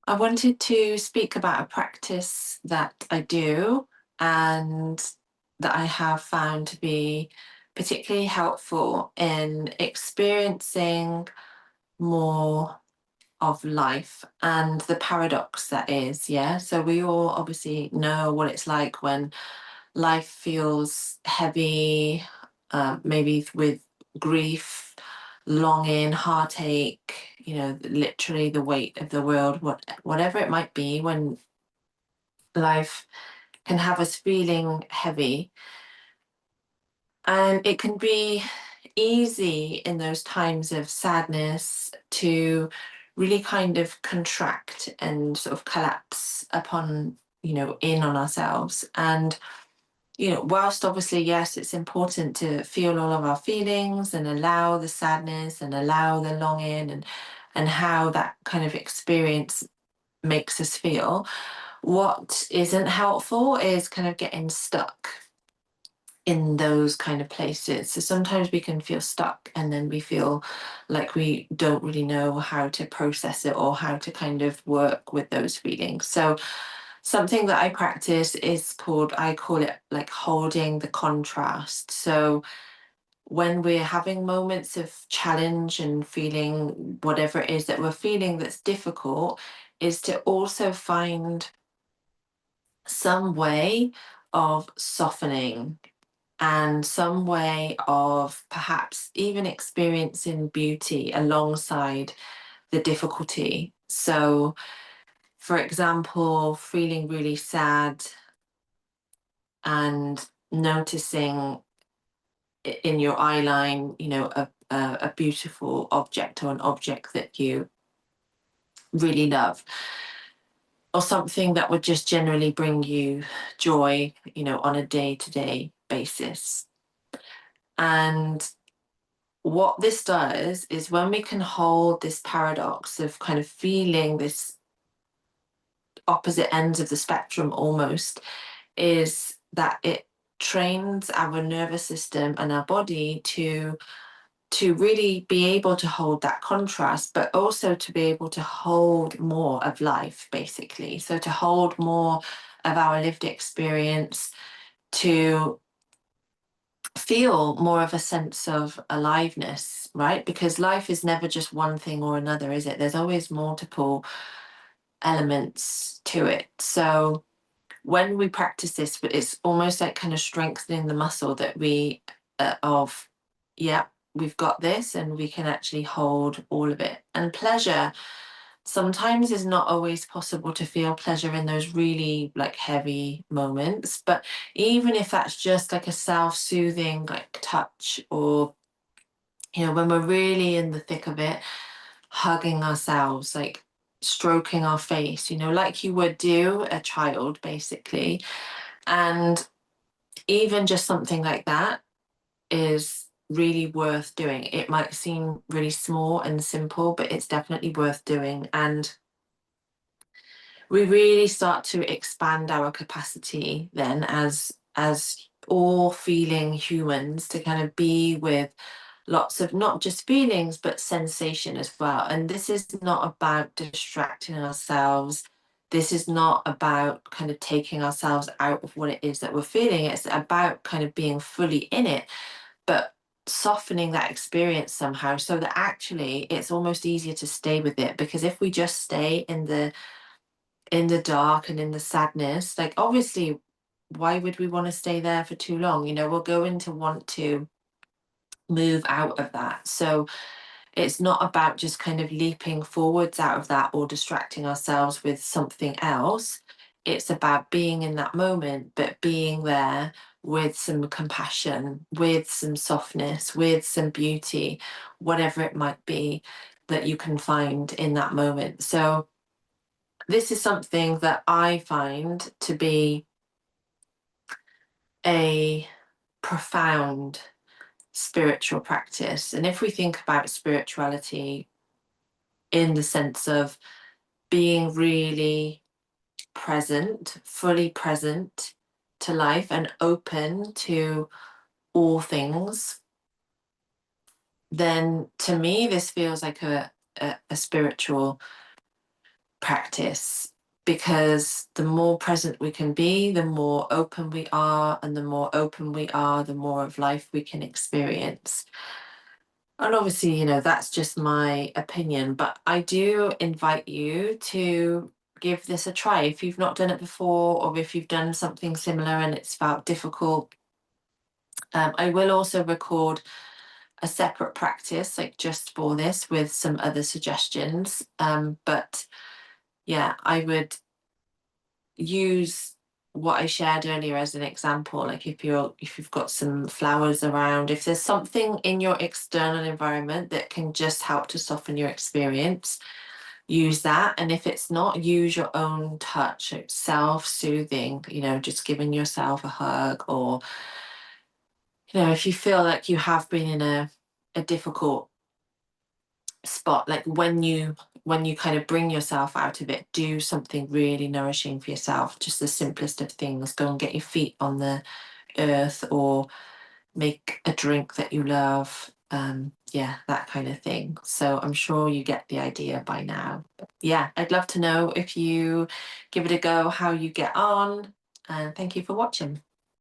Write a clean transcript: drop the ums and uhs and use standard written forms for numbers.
I wanted to speak about a practice that I do and that I have found to be particularly helpful in experiencing more of life and the paradox that is, yeah. So we all obviously know what it's like when life feels heavy, maybe with grief, longing, heartache, literally the weight of the world, whatever it might be, when life can have us feeling heavy. And it can be easy in those times of sadness to really kind of contract and sort of collapse upon, in on ourselves. And whilst obviously, yes, it's important to feel all of our feelings and allow the sadness and allow the longing and how that kind of experience makes us feel. What isn't helpful is kind of getting stuck in those kind of places. So sometimes we can feel stuck and then we feel like we don't really know how to process it or how to kind of work with those feelings. So something that I practice is I call it like holding the contrast. So when we're having moments of challenge and feeling whatever it is that we're feeling that's difficult, is to also find some way of softening and some way of perhaps even experiencing beauty alongside the difficulty. So, for example, feeling really sad and noticing in your eye line, a beautiful object or an object that you really love, or something that would just generally bring you joy, on a day-to-day basis. And what this does is when we can hold this paradox of kind of feeling this opposite ends of the spectrum almost, is that it trains our nervous system and our body to really be able to hold that contrast, but also to be able to hold more of life, basically. So to hold more of our lived experience, to feel more of a sense of aliveness, right? Because life is never just one thing or another, is it? There's always multiple elements to it. So when we practice this, it's almost like kind of strengthening the muscle that yeah, we've got this and we can actually hold all of it. And pleasure sometimes is not always possible to feel pleasure in those really like heavy moments, but even if that's just like a self-soothing like touch, or when we're really in the thick of it, hugging ourselves, like stroking our face, like you would do a child basically. And even just something like that is really worth doing. It might seem really small and simple, but it's definitely worth doing. And we really start to expand our capacity then as all feeling humans to kind of be with lots of not just feelings but sensation as well. And this is not about distracting ourselves. This is not about kind of taking ourselves out of what it is that we're feeling. It's about kind of being fully in it, but softening that experience somehow so that actually it's almost easier to stay with it. Because if we just stay in the dark and in the sadness, like obviously, why would we want to stay there for too long? We're going to want to move out of that. So it's not about just kind of leaping forwards out of that or distracting ourselves with something else. It's about being in that moment, but being there with some compassion, with some softness, with some beauty, whatever it might be that you can find in that moment. So this is something that I find to be a profound spiritual practice. And if we think about spirituality in the sense of being really present, fully present to life and open to all things, then to me, this feels like a spiritual practice, because the more present we can be, the more open we are, and the more open we are, the more of life we can experience. And obviously, that's just my opinion, but I do invite you to give this a try if you've not done it before, or if you've done something similar and it's felt difficult. I will also record a separate practice, like just for this, with some other suggestions. But yeah, I would use what I shared earlier as an example. Like if you've got some flowers around, if there's something in your external environment that can just help to soften your experience, use that. And if it's not, use your own touch. It's self-soothing, just giving yourself a hug, or if you feel like you have been in a difficult spot, like when you kind of bring yourself out of it, do something really nourishing for yourself. Just the simplest of things: go and get your feet on the earth, or make a drink that you love. Yeah, that kind of thing. So I'm sure you get the idea by now. But yeah, I'd love to know if you give it a go, how you get on, and thank you for watching.